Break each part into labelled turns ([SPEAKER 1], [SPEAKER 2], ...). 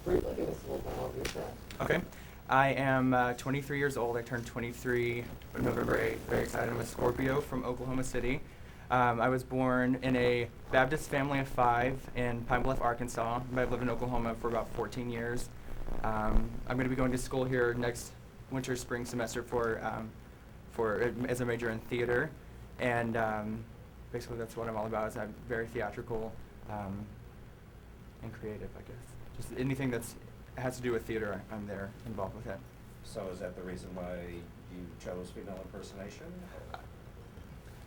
[SPEAKER 1] briefly give us a little more of yourself.
[SPEAKER 2] Okay. I am 23 years old. I turned 23 on November 8th. Very excited. I'm a Scorpio from Oklahoma City. I was born in a Baptist family of 5 in Pine Bluff, Arkansas. I've lived in Oklahoma for about 14 years. I'm going to be going to school here next winter, spring semester for as a major in theater, and basically that's what I'm all about. Is I'm very theatrical and creative, I guess. Just anything that's has to do with theater, I'm there involved with it.
[SPEAKER 3] So is that the reason why you chose female impersonation?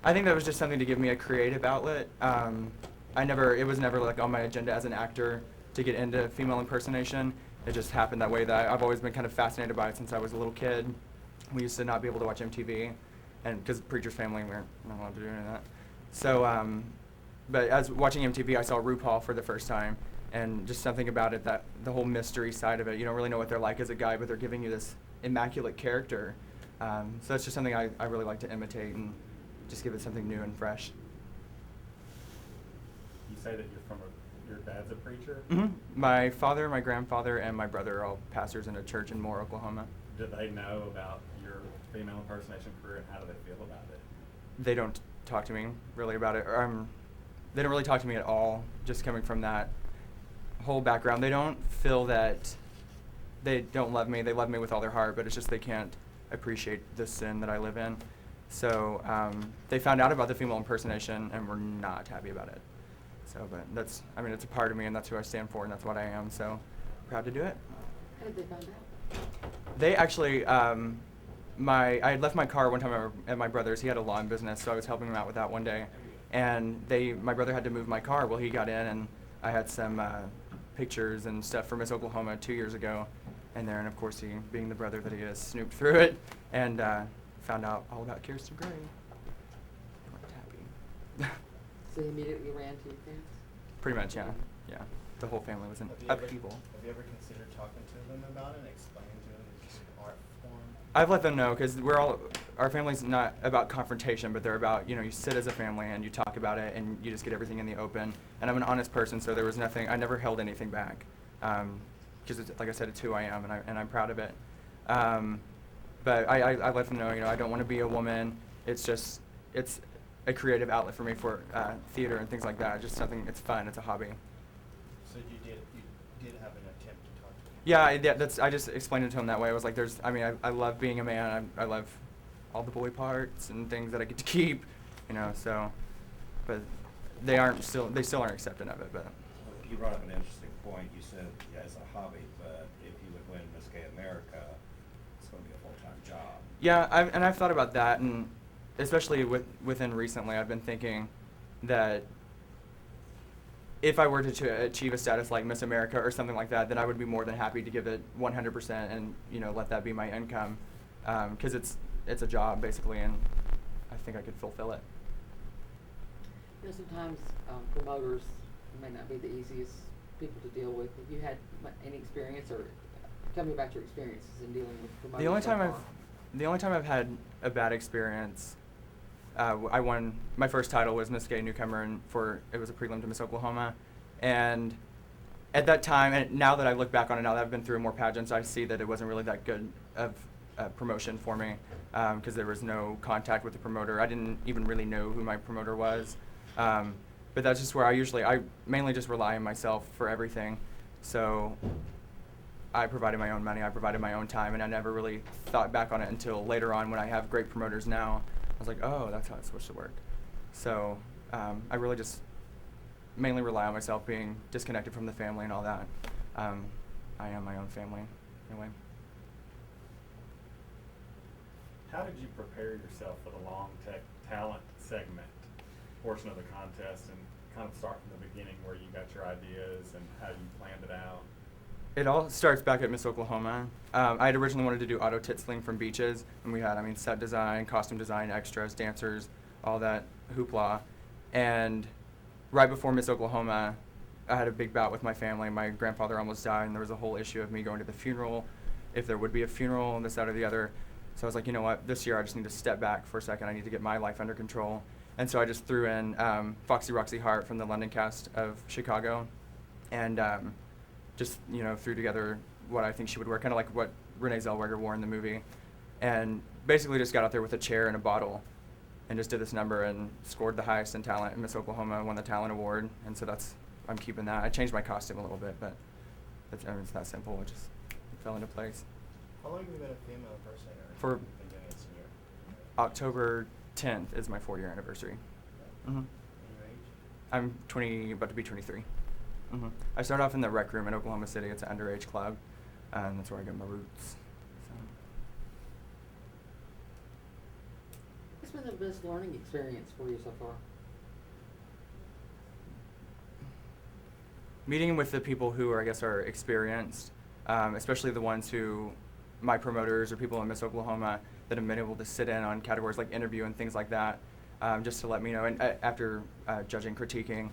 [SPEAKER 2] I think that was just something to give me a creative outlet. It was never like on my agenda as an actor to get into female impersonation. It just happened that way. That I've always been kind of fascinated by it since I was a little kid. We used to not be able to watch MTV, and because preacher's family, we weren't not allowed to do any of that. So, but as watching MTV, I saw RuPaul for the first time, and just something about it, that the whole mystery side of it. You don't really know what they're like as a guy, but they're giving you this immaculate character. So that's just something I really like to imitate and just give it something new and fresh.
[SPEAKER 4] You say that your dad's a preacher?
[SPEAKER 2] Mm-hmm. My father, my grandfather, and my brother are all pastors in a church in Moore, Oklahoma.
[SPEAKER 4] Do they know about your female impersonation career, and how do they feel about it?
[SPEAKER 2] They don't talk to me really about it. They don't really talk to me at all, just coming from that whole background. They don't feel that they don't love me. They love me with all their heart, but it's just they can't appreciate the sin that I live in. So they found out about the female impersonation and were not happy about it. So, but it's a part of me, and that's who I stand for, and that's what I am. So proud to do it.
[SPEAKER 1] How did they find out?
[SPEAKER 2] They actually, I had left my car one time at my brother's. He had a lawn business, so I was helping him out with that one day. And my brother had to move my car. Well, he got in, and I had some pictures and stuff for Miss Oklahoma 2 years ago. And there, and of course, he, being the brother that he is, snooped through it and found out all about Kirsten Gray. He wasn't happy.
[SPEAKER 1] So you immediately ran to your parents?
[SPEAKER 2] Pretty much, yeah. Yeah. The whole family was in upheaval.
[SPEAKER 5] Have you ever considered talking to them about it and explaining to them it's just an art form?
[SPEAKER 2] I've let them know, because our family's not about confrontation, but they're about, you sit as a family and you talk about it and you just get everything in the open. And I'm an honest person, so there was nothing, I never held anything back. Because like I said, it's who I am, and I'm proud of it. But I let them know, I don't want to be a woman. It's a creative outlet for me for theater and things like that. Just something, it's fun, it's a hobby.
[SPEAKER 5] So you did have an attempt to talk to them?
[SPEAKER 2] Yeah, I just explained it to him that way. I was like, I love being a man. I love all the boy parts and things that I get to keep, so, but they still aren't accepting of it, but.
[SPEAKER 3] You brought up an interesting point. You said as a hobby, but if you would win Miss Gay America, it's going to be a full-time job.
[SPEAKER 2] Yeah, I've thought about that, and especially within recently, I've been thinking that if I were to achieve a status like Miss America or something like that, then I would be more than happy to give it 100% and let that be my income, because it's a job basically, and I think I could fulfill it.
[SPEAKER 1] Sometimes promoters may not be the easiest people to deal with. Have you had any experience, or tell me about your experiences in dealing with promoters?
[SPEAKER 2] The only time I've had a bad experience, I won my first title was Miss Gay Newcomer, and it was a prelim to Miss Oklahoma, and at that time, and now that I look back on it, now that I've been through more pageants, I see that it wasn't really that good of a promotion for me, because there was no contact with the promoter. I didn't even really know who my promoter was. But that's just where I mainly just rely on myself for everything. So I provided my own money, I provided my own time, and I never really thought back on it until later on when I have great promoters now. I was like, oh, that's how it's supposed to work. So I really just mainly rely on myself, being disconnected from the family and all that. I am my own family anyway.
[SPEAKER 4] How did you prepare yourself for the long talent segment portion of the contest, and kind of start from the beginning where you got your ideas and how you planned it out?
[SPEAKER 2] It all starts back at Miss Oklahoma. I had originally wanted to do auto titsling from beaches, and we had, set design, costume design, extras, dancers, all that hoopla. And right before Miss Oklahoma, I had a big bout with my family. My grandfather almost died, and there was a whole issue of me going to the funeral, if there would be a funeral, and this, that, or the other. So I was like, you know what, this year I just need to step back for a second. I need to get my life under control. And so I just threw in Foxy Roxy Hart from the London cast of Chicago, and just, threw together what I think she would wear, kind of like what Renee Zellweger wore in the movie. And basically just got out there with a chair and a bottle and just did this number and scored the highest in talent. And Miss Oklahoma won the talent award. And so I'm keeping that. I changed my costume a little bit, but it's that simple. It just fell into place.
[SPEAKER 5] How long have you been a female impersonator?
[SPEAKER 2] For
[SPEAKER 5] You've been doing it since you're
[SPEAKER 2] October 10th is my 4-year anniversary.
[SPEAKER 5] And
[SPEAKER 2] Mhm.
[SPEAKER 5] your age?
[SPEAKER 2] I'm about to be 23. I started off in the rec room in Oklahoma City. It's an underage club, and that's where I got my roots. So.
[SPEAKER 1] What's been the best learning experience for you so far?
[SPEAKER 2] Meeting with the people who are experienced, especially the ones who, my promoters or people in Miss Oklahoma that have been able to sit in on categories like interview and things like that, just to let me know. And after judging, critiquing,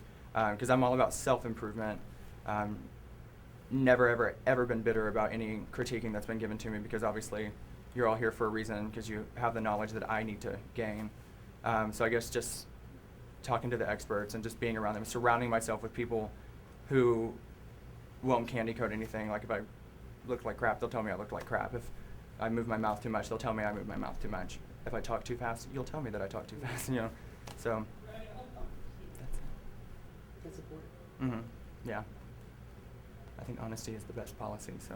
[SPEAKER 2] because I'm all about self-improvement. Never, ever been bitter about any critiquing that's been given to me, because obviously you're all here for a reason, because you have the knowledge that I need to gain. So I guess just talking to the experts and just being around them, surrounding myself with people who won't candy coat anything. Like if I look like crap, they'll tell me I look like crap. If I move my mouth too much, they'll tell me I move my mouth too much. If I talk too fast, you'll tell me that I talk too fast, So
[SPEAKER 1] That's important.
[SPEAKER 2] Yeah. I think honesty is the best policy, so.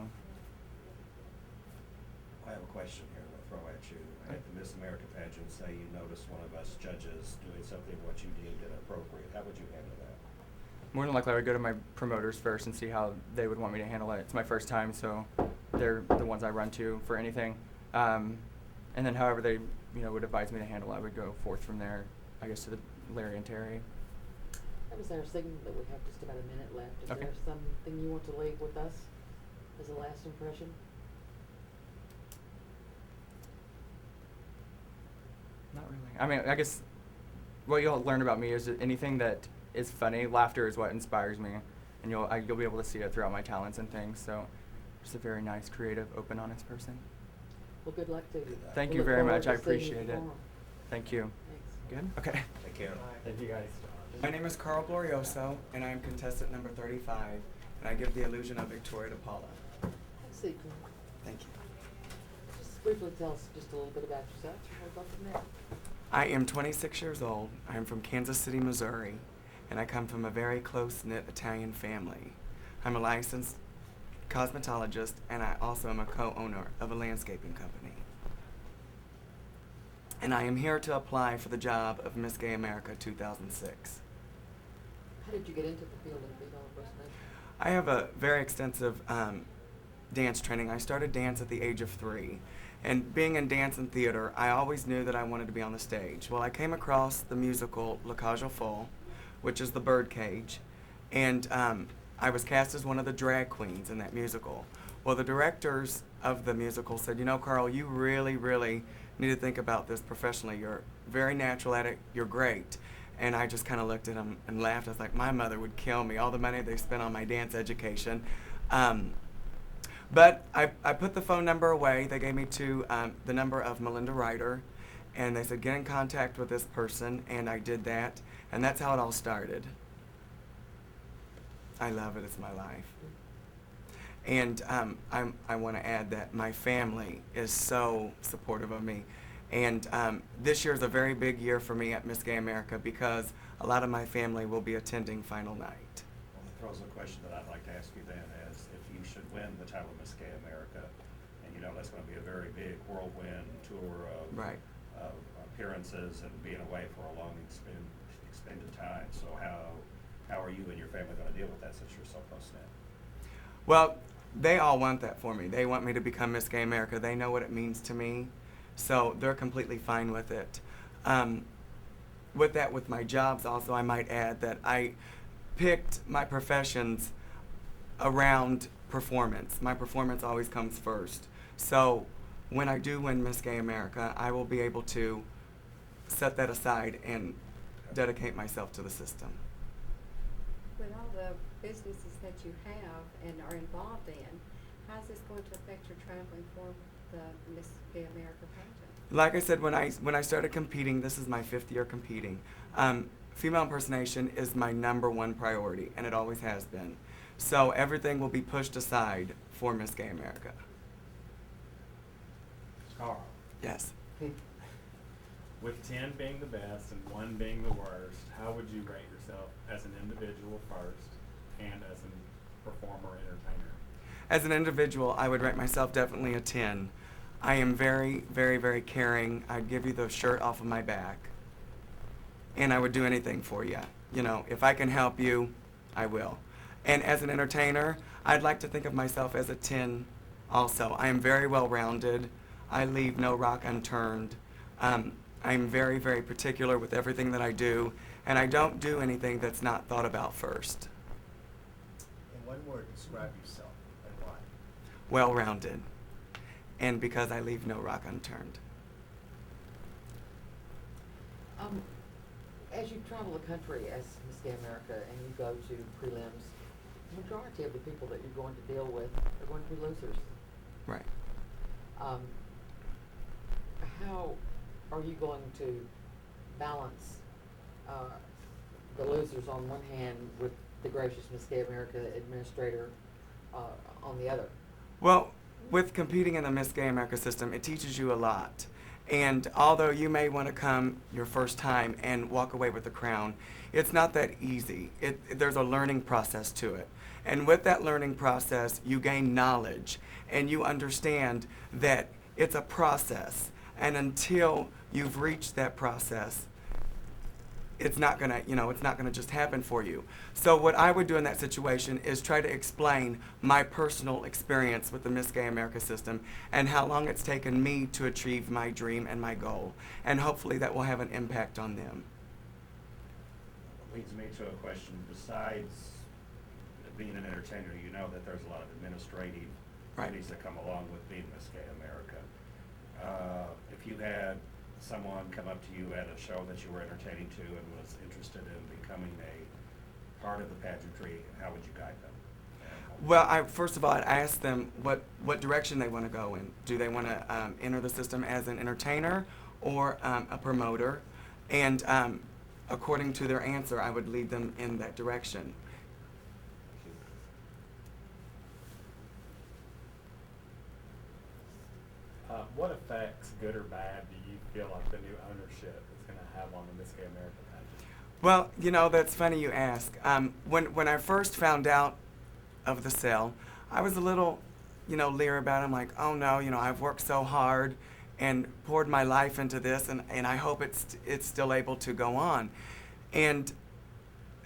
[SPEAKER 3] I have a question here to throw at you. At the Miss America pageant, say you noticed one of us judges doing something what you deemed inappropriate. How would you handle that?
[SPEAKER 2] More than likely, I would go to my promoters first and see how they would want me to handle it. It's my first time, so they're the ones I run to for anything. And then however they, would advise me to handle it, I would go forth from there, I guess, to the Larry and Terry.
[SPEAKER 1] That was our signal that we have just about a minute left. Is
[SPEAKER 2] Okay.
[SPEAKER 1] there something you want to leave with us as a last impression?
[SPEAKER 2] Not really. I mean, I guess what you'll learn about me is that anything that is funny, laughter is what inspires me, and you'll be able to see it throughout my talents and things. So, just a very nice, creative, open, honest person.
[SPEAKER 1] Well, good luck to you.
[SPEAKER 2] Thank
[SPEAKER 1] We
[SPEAKER 2] you
[SPEAKER 1] look
[SPEAKER 2] very
[SPEAKER 1] forward
[SPEAKER 2] much.
[SPEAKER 1] to
[SPEAKER 2] I
[SPEAKER 1] seeing you
[SPEAKER 2] appreciate it.
[SPEAKER 1] perform.
[SPEAKER 2] Thank you.
[SPEAKER 1] Thanks.
[SPEAKER 2] Good? Okay.
[SPEAKER 3] Take care.
[SPEAKER 2] Thank you, guys.
[SPEAKER 6] My name is Carl Glorioso, and I am contestant number 35, and I give the illusion of Victoria DePaula.
[SPEAKER 1] Let's see, Clint.
[SPEAKER 6] Thank you.
[SPEAKER 1] Just briefly tell us just a little bit about yourself, and we'll go from there.
[SPEAKER 6] I am 26 years old. I am from Kansas City, Missouri, and I come from a very close-knit Italian family. I'm a licensed cosmetologist, and I also am a co-owner of a landscaping company. And I am here to apply for the job of Miss Gay America 2006.
[SPEAKER 1] How did you get into the field of female impersonation?
[SPEAKER 6] I have a very extensive dance training. I started dance at the age of 3. And being in dance and theater, I always knew that I wanted to be on the stage. Well, I came across the musical La Cage aux Folles, which is the birdcage, and I was cast as one of the drag queens in that musical. Well, the directors of the musical said, Carl, you really, really need to think about this professionally. You're very natural at it. You're great. And I just kind of looked at them and laughed. I was like, my mother would kill me, all the money they spent on my dance education. But I put the phone number away. They gave me the number of Melinda Ryder, and they said, get in contact with this person, and I did that. And that's how it all started. I love it. It's my life. And I want to add that my family is so supportive of me. And this year is a very big year for me at Miss Gay America because a lot of my family will be attending final night.
[SPEAKER 3] Well, that throws a question that I'd like to ask you then is if you should win the title of Miss Gay America, and that's going to be a very big whirlwind tour of,
[SPEAKER 6] Right.
[SPEAKER 3] of appearances and being away for a long expended time. So how are you and your family going to deal with that since you're so close now?
[SPEAKER 6] Well, they all want that for me. They want me to become Miss Gay America. They know what it means to me, so they're completely fine with it. With my jobs also, I might add that I picked my professions around performance. My performance always comes first. So when I do win Miss Gay America, I will be able to set that aside and dedicate myself to the system.
[SPEAKER 7] With all the businesses that you have and are involved in, how's this going to affect your traveling for the Miss Gay America pageant?
[SPEAKER 6] Like I said, when I started competing, this is my 5th year competing. Female impersonation is my #1 priority, and it always has been. So everything will be pushed aside for Miss Gay America.
[SPEAKER 4] Carl,
[SPEAKER 6] Yes.
[SPEAKER 4] with 10 being the best and 1 being the worst, how would you rate yourself as an individual first and as a performer entertainer?
[SPEAKER 6] As an individual, I would rate myself definitely a 10. I am very, very, very caring. I'd give you the shirt off of my back. And I would do anything for you. You know, if I can help you, I will. And as an entertainer, I'd like to think of myself as a 10 also. I am very well-rounded. I leave no rock unturned. I'm very, very particular with everything that I do, and I don't do anything that's not thought about first.
[SPEAKER 5] In one word, describe yourself and why.
[SPEAKER 6] Well-rounded, and because I leave no rock unturned.
[SPEAKER 1] As you travel the country as Miss Gay America and you go to prelims, the majority of the people that you're going to deal with are going to be losers.
[SPEAKER 6] Right.
[SPEAKER 1] How are you going to balance the losers on one hand with the gracious Miss Gay America administrator on the other?
[SPEAKER 6] Well, with competing in the Miss Gay America system, it teaches you a lot. And although you may want to come your first time and walk away with the crown, it's not that easy. There's a learning process to it. And with that learning process, you gain knowledge and you understand that it's a process. And until you've reached that process, it's not gonna, it's not gonna just happen for you. So what I would do in that situation is try to explain my personal experience with the Miss Gay America system and how long it's taken me to achieve my dream and my goal. And hopefully that will have an impact on them.
[SPEAKER 3] Leads me to a question. Besides being an entertainer, you know that there's a lot of administrative duties that come along with being Miss Gay America. If you had someone come up to you at a show that you were entertaining to and was interested in becoming a part of the pageantry, how would you guide them?
[SPEAKER 6] Well, first of all, I'd ask them what direction they want to go in. Do they want to enter the system as an entertainer or a promoter? And according to their answer, I would lead them in that direction.
[SPEAKER 4] What effects, good or bad, do you feel like the new ownership is going to have on the Miss Gay America pageant?
[SPEAKER 6] Well, that's funny you ask. When I first found out of the sale, I was a little, leery about it. I'm like, oh no, I've worked so hard and poured my life into this, and I hope it's still able to go on. And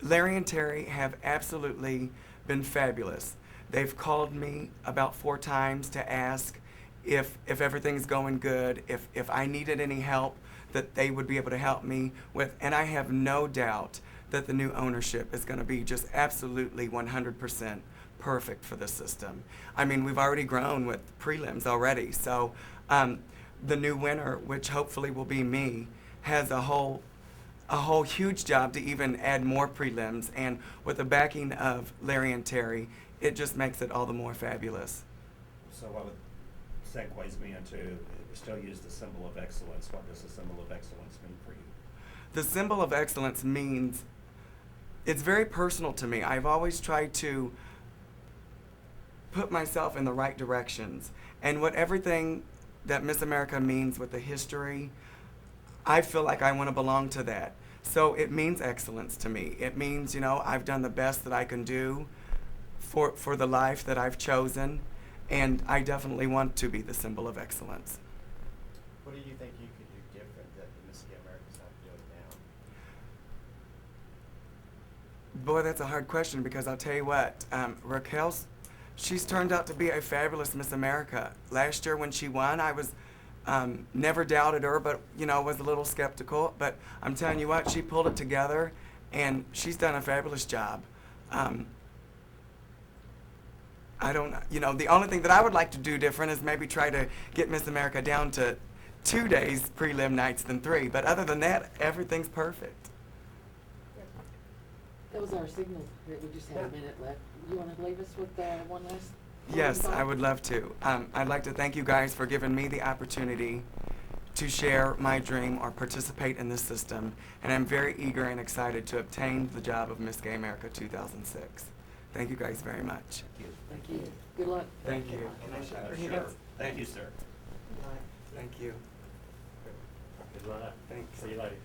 [SPEAKER 6] Larry and Terry have absolutely been fabulous. They've called me about 4 times to ask if everything's going good, if I needed any help that they would be able to help me with. And I have no doubt that the new ownership is going to be just absolutely 100% perfect for the system. I mean, we've already grown with prelims already. So the new winner, which hopefully will be me, has a whole huge job to even add more prelims. And with the backing of Larry and Terry, it just makes it all the more fabulous.
[SPEAKER 3] So what would segues me into, we still use the symbol of excellence. What does the symbol of excellence mean for you?
[SPEAKER 6] The symbol of excellence means, it's very personal to me. I've always tried to put myself in the right directions. And what everything that Miss America means with the history, I feel like I want to belong to that. So it means excellence to me. It means, I've done the best that I can do for the life that I've chosen. And I definitely want to be the symbol of excellence.
[SPEAKER 5] What do you think you could do different that the Miss Gay America's not doing now?
[SPEAKER 6] Boy, that's a hard question because I'll tell you what, she's turned out to be a fabulous Miss America. Last year when she won, I was never doubted her, but was a little skeptical. But I'm telling you what, she pulled it together, and she's done a fabulous job. I don't, the only thing that I would like to do different is maybe try to get Miss America down to 2 days prelim nights than 3. But other than that, everything's perfect.
[SPEAKER 1] That was our signal. We just had a minute left. You want to leave us with one last?
[SPEAKER 6] Yes, I would love to. I'd like to thank you guys for giving me the opportunity to share my dream or participate in this system. And I'm very eager and excited to obtain the job of Miss Gay America 2006. Thank you guys very much.
[SPEAKER 1] Thank you. Good luck.
[SPEAKER 6] Thank you. Can I shake your
[SPEAKER 3] Sure.
[SPEAKER 6] hands?
[SPEAKER 3] Thank you, sir.
[SPEAKER 6] Thank you.
[SPEAKER 4] Good luck.
[SPEAKER 6] Thanks.
[SPEAKER 4] See you later.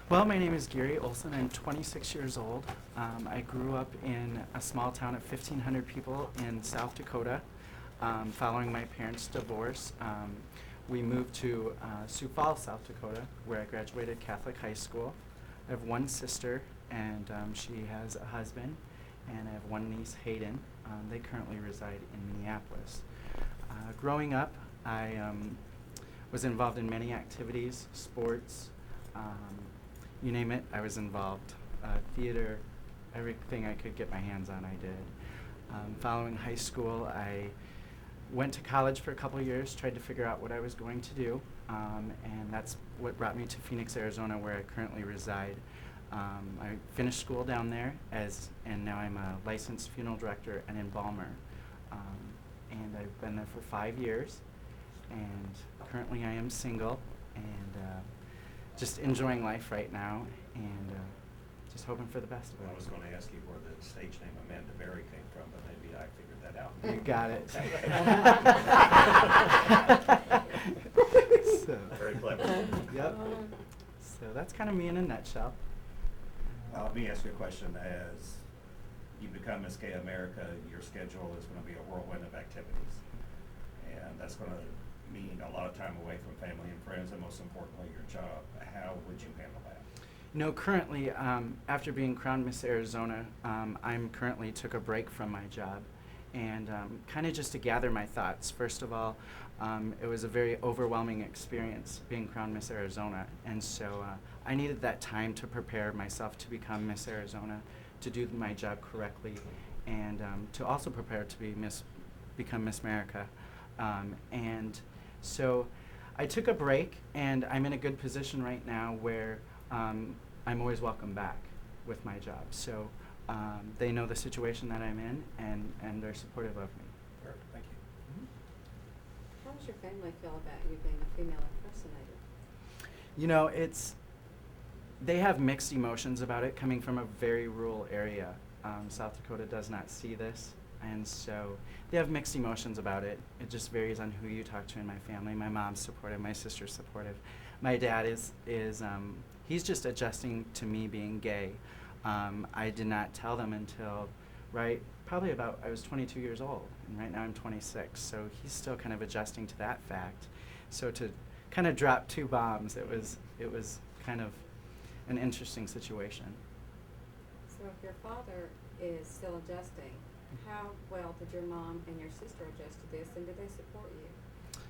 [SPEAKER 8] Well, my name is Gary Olson. I'm 26 years old. I grew up in a small town of 1,500 people in South Dakota. Following my parents' divorce, we moved to Sioux Falls, South Dakota, where I graduated Catholic high school. I have one sister, and she has a husband, and I have one niece, Hayden. They currently reside in Minneapolis. Growing up, I was involved in many activities, sports, you name it, I was involved. Theater, everything I could get my hands on, I did. Following high school, I went to college for a couple years, tried to figure out what I was going to do, and that's what brought me to Phoenix, Arizona, where I currently reside. I finished school down there, and now I'm a licensed funeral director and embalmer. And I've been there for 5 years, and currently I am single, and just enjoying life right now, and just hoping for the best of
[SPEAKER 3] Well, I
[SPEAKER 8] it.
[SPEAKER 3] was going to ask you where the stage name Amanda Berry came from, but maybe I figured that out.
[SPEAKER 8] You got it. So,
[SPEAKER 3] Very clever.
[SPEAKER 8] yep. So that's kind of me in a nutshell.
[SPEAKER 3] Let me ask you a question. As you become Miss Gay America, your schedule is going to be a whirlwind of activities. And that's going to mean a lot of time away from family and friends, and most importantly, your job. How would you handle that?
[SPEAKER 8] No, currently, after being crowned Miss Arizona, I'm currently took a break from my job, and kind of just to gather my thoughts. First of all, it was a very overwhelming experience being crowned Miss Arizona, and so I needed that time to prepare myself to become Miss Arizona, to do my job correctly, and to also prepare to become Miss America. And so I took a break, and I'm in a good position right now where I'm always welcome back with my job. So they know the situation that I'm in, and they're supportive of me.
[SPEAKER 3] Perfect. Thank you.
[SPEAKER 7] How does your family feel about you being a female impersonator?
[SPEAKER 8] You know, they have mixed emotions about it, coming from a very rural area. South Dakota does not see this, and so they have mixed emotions about it. It just varies on who you talk to in my family. My mom's supportive, my sister's supportive. My dad is he's just adjusting to me being gay. I did not tell them until probably about, I was 22 years old, and right now I'm 26, so he's still kind of adjusting to that fact. So to kind of drop two bombs, it was kind of an interesting situation.
[SPEAKER 7] So if your father is still adjusting, how well did your mom and your sister adjust to this, and did they support you?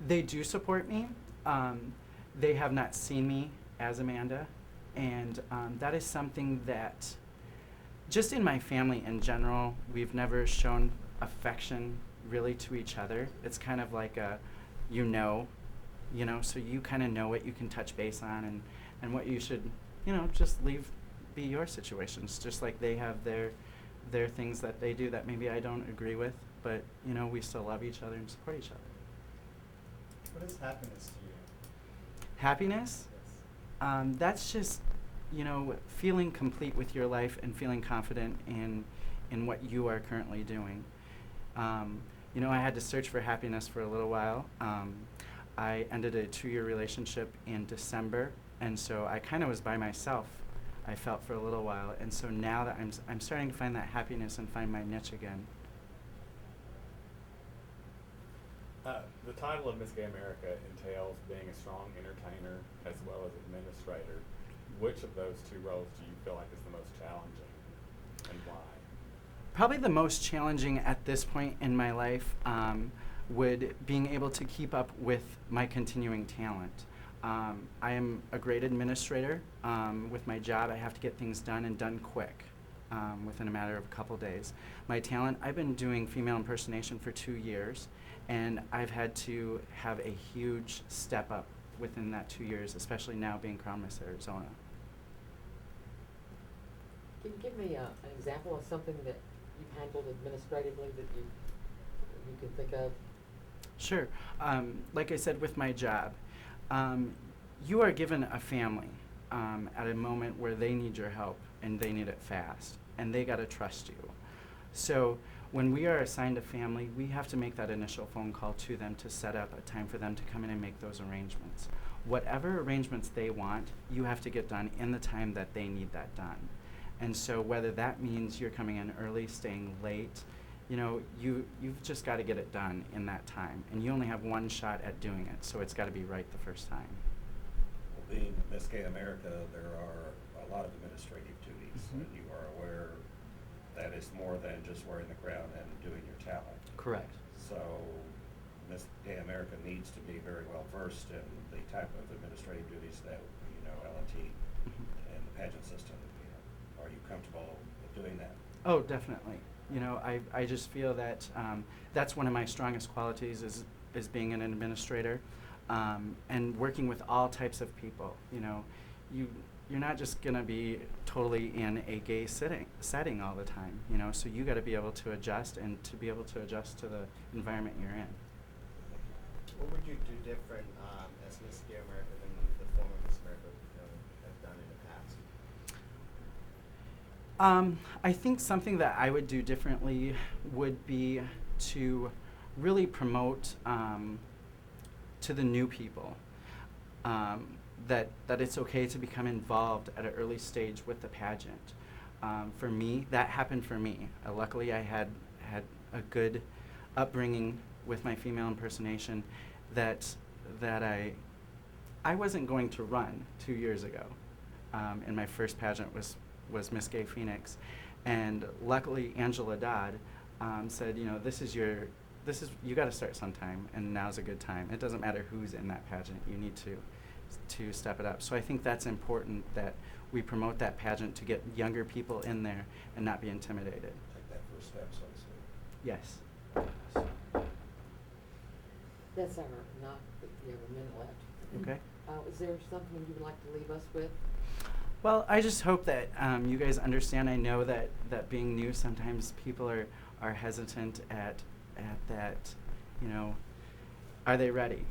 [SPEAKER 8] They do support me. They have not seen me as Amanda, and that is something that, just in my family in general, we've never shown affection really to each other. It's kind of like a, so you kind of know what you can touch base on, and what you should, just leave be your situations, just like they have their things that they do that maybe I don't agree with, but we still love each other and support each other.
[SPEAKER 5] What is happiness to you?
[SPEAKER 8] Happiness?
[SPEAKER 5] Yes.
[SPEAKER 8] That's just, feeling complete with your life and feeling confident in what you are currently doing. I had to search for happiness for a little while. I ended a 2-year relationship in December, and so I kind of was by myself, I felt, for a little while. And so now that I'm starting to find that happiness and find my niche again.
[SPEAKER 4] The title of Miss Gay America entails being a strong entertainer as well as administrator. Which of those two roles do you feel like is the most challenging, and why?
[SPEAKER 8] Probably the most challenging at this point in my life would being able to keep up with my continuing talent. I am a great administrator. With my job, I have to get things done and done quick, within a matter of a couple days. My talent, I've been doing female impersonation for 2 years, and I've had to have a huge step up within that 2 years, especially now being crowned Miss Arizona.
[SPEAKER 1] Can you give me an example of something that you've handled administratively that you can think of?
[SPEAKER 8] Sure. Like I said, with my job, you are given a family at a moment where they need your help, and they need it fast. and they got to trust you. So when we are assigned a family, we have to make that initial phone call to them to set up a time for them to come in and make those arrangements. Whatever arrangements they want, you have to get done in the time that they need that done. And so whether that means you're coming in early, staying late, you know, you've just got to get it done in that time. And you only have one shot at doing it, so it's got to be right the first time.
[SPEAKER 3] Well, being Miss Gay America, there are a lot of administrative duties,
[SPEAKER 8] Mhm.
[SPEAKER 3] and you are aware that it's more than just wearing the crown and doing your talent.
[SPEAKER 8] Correct.
[SPEAKER 3] So Miss Gay America needs to be very well versed in the type of administrative duties that, L&T
[SPEAKER 8] Mhm.
[SPEAKER 3] and the pageant system, are you comfortable with doing that?
[SPEAKER 8] Oh, definitely. You know, I just feel that that's one of my strongest qualities is being an administrator, and working with all types of people. You know, you're not just gonna be totally in a gay setting all the time. You know, so you got to be able to adjust and to be able to adjust to the environment you're in.
[SPEAKER 5] What would you do different as Miss Gay America than the former Miss America have done in the past?
[SPEAKER 8] I think something that I would do differently would be to really promote to the new people that it's okay to become involved at an early stage with the pageant. For me, that happened for me. Luckily, I had a good upbringing with my female impersonation that I wasn't going to run 2 years ago. And my first pageant was Miss Gay Phoenix, and luckily Angela Dodd said, you know, you got to start sometime, and now's a good time. It doesn't matter who's in that pageant, you need to step it up. So I think that's important that we promote that pageant to get younger people in there and not be intimidated.
[SPEAKER 3] Take that first step, so to speak.
[SPEAKER 8] Yes.
[SPEAKER 1] That's our knock, but we have a minute left.
[SPEAKER 8] Okay.
[SPEAKER 1] Is there something you would like to leave us with?
[SPEAKER 8] Well, I just hope that you guys understand. I know that being new, sometimes people are hesitant at that, you know, are they ready?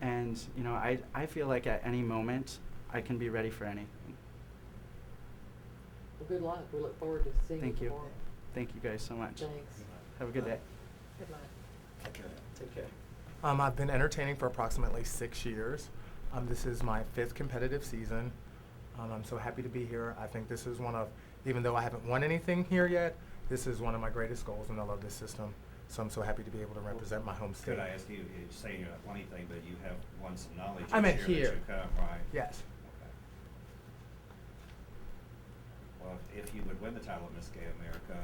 [SPEAKER 8] And, you know, I feel like at any moment I can be ready for anything.
[SPEAKER 1] Well, good luck. We look forward to seeing
[SPEAKER 8] Thank
[SPEAKER 1] you
[SPEAKER 8] you.
[SPEAKER 1] tomorrow.
[SPEAKER 8] Thank you guys so much.
[SPEAKER 1] Thanks.
[SPEAKER 8] Have a good day.
[SPEAKER 1] Good luck.
[SPEAKER 3] Take care.
[SPEAKER 8] Take care.
[SPEAKER 9] I've been entertaining for approximately 6 years. This is my 5th competitive season. I'm so happy to be here. I think this is even though I haven't won anything here yet, this is one of my greatest goals, and I love this system. So I'm so happy to be able to represent my home state.
[SPEAKER 3] Could I ask you say you don't want anything, but you have won some knowledge
[SPEAKER 9] I meant
[SPEAKER 3] each year
[SPEAKER 9] here.
[SPEAKER 3] that you come, right?
[SPEAKER 9] Yes.
[SPEAKER 3] Okay. Well, if you would win the title of Miss Gay America,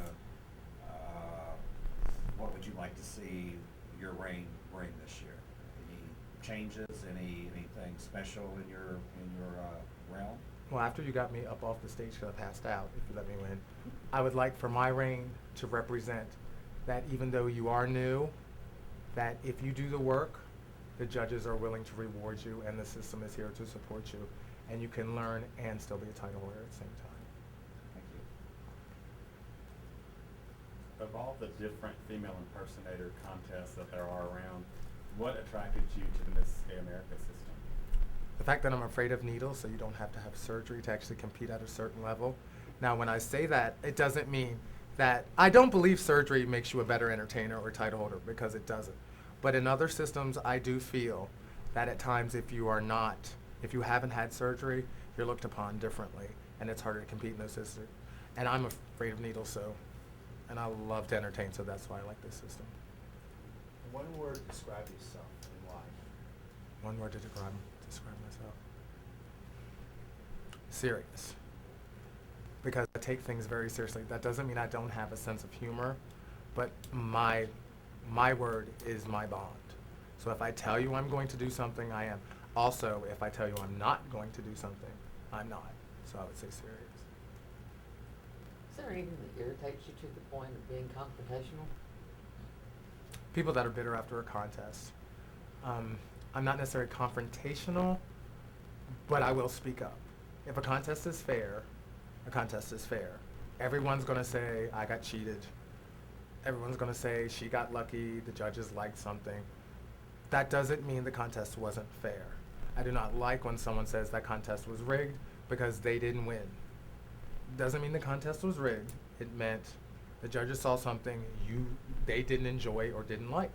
[SPEAKER 3] what would you like to see your reign bring this year? Any changes? Anything special in your realm?
[SPEAKER 9] Well, after you got me up off the stage because I passed out, if you let me win, I would like for my reign to represent that even though you are new, that if you do the work, the judges are willing to reward you, and the system is here to support you, and you can learn and still be a title holder at the same time.
[SPEAKER 3] Thank you.
[SPEAKER 4] Of all the different female impersonator contests that there are around, what attracted you to the Miss Gay America system?
[SPEAKER 9] The fact that I'm afraid of needles, so you don't have to have surgery to actually compete at a certain level. Now, when I say that, it doesn't mean that I don't believe surgery makes you a better entertainer or title holder, because it doesn't. But in other systems, I do feel that at times if you haven't had surgery, you're looked upon differently, and it's harder to compete in those systems. And I'm afraid of needles, and I love to entertain, so that's why I like this system.
[SPEAKER 5] One word describe yourself and why.
[SPEAKER 9] One word to describe myself. Serious. Because I take things very seriously. That doesn't mean I don't have a sense of humor, but my word is my bond. So if I tell you I'm going to do something, I am. Also, if I tell you I'm not going to do something, I'm not. So I would say serious.
[SPEAKER 1] Is there anything that irritates you to the point of being confrontational?
[SPEAKER 9] People that are bitter after a contest. I'm not necessarily confrontational, but I will speak up. If a contest is fair, a contest is fair. Everyone's going to say, I got cheated. Everyone's going to say, she got lucky, the judges liked something. That doesn't mean the contest wasn't fair. I do not like when someone says that contest was rigged because they didn't win. doesn't mean the contest was rigged. It meant the judges saw something they didn't enjoy or didn't like.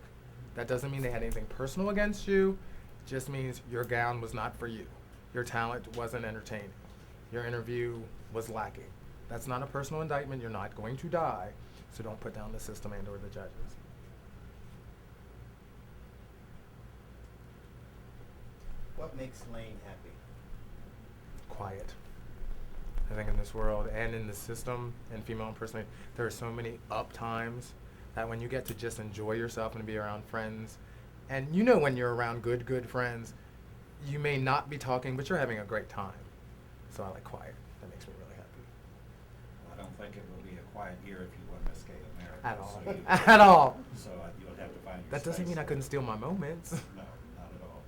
[SPEAKER 9] That doesn't mean they had anything personal against you. It just means your gown was not for you. Your talent wasn't entertaining. Your interview was lacking. That's not a personal indictment. You're not going to die, so don't put down the system and or the judges.
[SPEAKER 5] What makes Lane happy?
[SPEAKER 9] Quiet. I think in this world and in the system and female impersonation, there are so many up times that when you get to just enjoy yourself and be around friends, and you know when you're around good friends, you may not be talking, but you're having a great time. So I like quiet. That makes me really happy.
[SPEAKER 3] I don't think it will be a quiet year if you won Miss Gay America.
[SPEAKER 9] At all.
[SPEAKER 3] So you-
[SPEAKER 9] At all.
[SPEAKER 3] So you would have to find your
[SPEAKER 9] That doesn't mean I
[SPEAKER 3] space.
[SPEAKER 9] couldn't steal my moments.
[SPEAKER 3] No, not at all.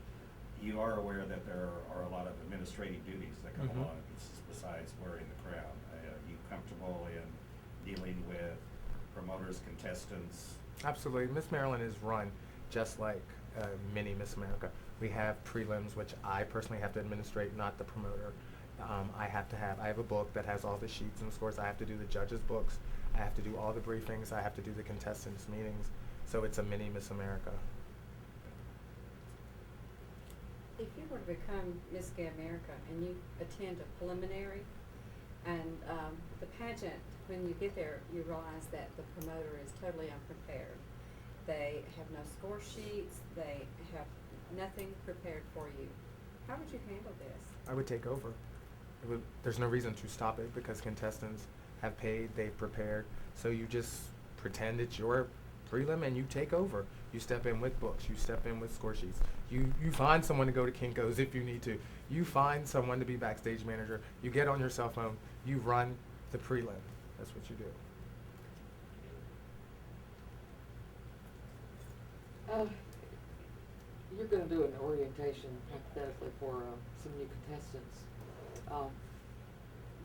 [SPEAKER 3] You are aware that there are a lot of administrative duties that come
[SPEAKER 9] Mhm.
[SPEAKER 3] along besides wearing the crown. Are you comfortable in dealing with promoters, contestants?
[SPEAKER 9] Absolutely. Miss Maryland is run just like mini Miss America. We have prelims, which I personally have to administrate, not the promoter. I have a book that has all the sheets and scores. I have to do the judges' books. I have to do all the briefings. I have to do the contestants' meetings. So it's a mini Miss America.
[SPEAKER 7] If you were to become Miss Gay America and you attend a preliminary and the pageant, when you get there, you realize that the promoter is totally unprepared. They have no score sheets, they have nothing prepared for you. How would you handle this?
[SPEAKER 9] I would take over. There's no reason to stop it because contestants have paid, they've prepared. So you just pretend it's your prelim and you take over. You step in with books, you step in with score sheets. You find someone to go to Kinko's if you need to. You find someone to be backstage manager. You get on your cell phone, you run the prelim. That's what you do.
[SPEAKER 1] You're gonna do an orientation hypothetically for some new contestants.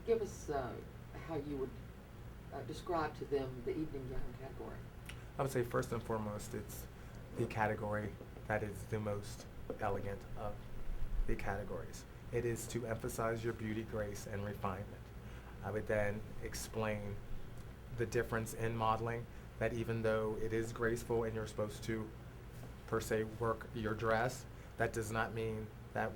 [SPEAKER 1] Give us how you would describe to them the evening gown category.
[SPEAKER 9] I would say first and foremost, it's the category that is the most elegant of the categories. It is to emphasize your beauty, grace, and refinement. I would then explain the difference in modeling, that even though it is graceful and you're supposed to, per se, work your dress, that does not mean that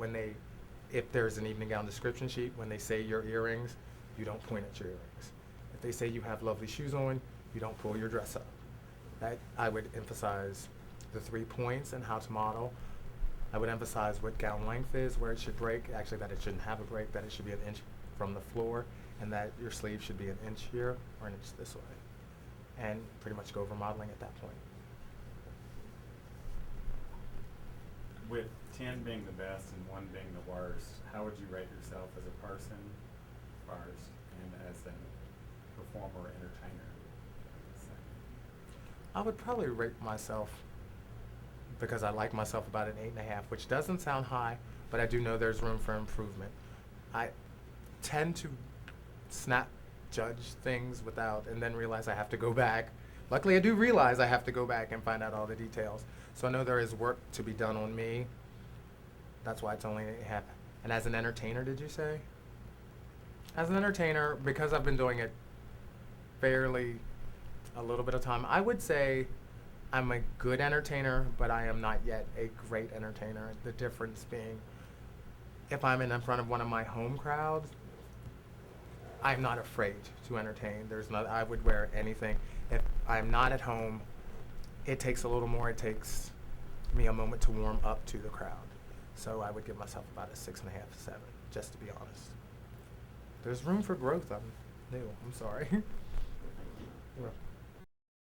[SPEAKER 9] if there's an evening gown description sheet, when they say your earrings, you don't point at your earrings. If they say you have lovely shoes on, you don't pull your dress up. That I would emphasize the 3 points and how to model. I would emphasize what gown length is, where it should break, actually that it shouldn't have a break, that it should be an inch from the floor, and that your sleeve should be an inch here or an inch this way. And pretty much go over modeling at that point.
[SPEAKER 4] With 10 being the best and 1 being the worst, how would you rate yourself as a person first and as a performer, entertainer second?
[SPEAKER 9] I would probably rate myself, because I like myself, about an 8.5, which doesn't sound high, but I do know there's room for improvement. I tend to snap judge things and then realize I have to go back. Luckily, I do realize I have to go back and find out all the details. So I know there is work to be done on me. That's why it's only 8.5. And as an entertainer, did you say? As an entertainer, because I've been doing it fairly a little bit of time, I would say I'm a good entertainer, but I am not yet a great entertainer. The difference being, if I'm in front of one of my home crowds, I'm not afraid to entertain. I would wear anything. If I'm not at home, it takes a little more. It takes me a moment to warm up to the crowd. So I would give myself about a 6.5, 7, just to be honest. There's room for growth. I'm new. I'm sorry. You're welcome.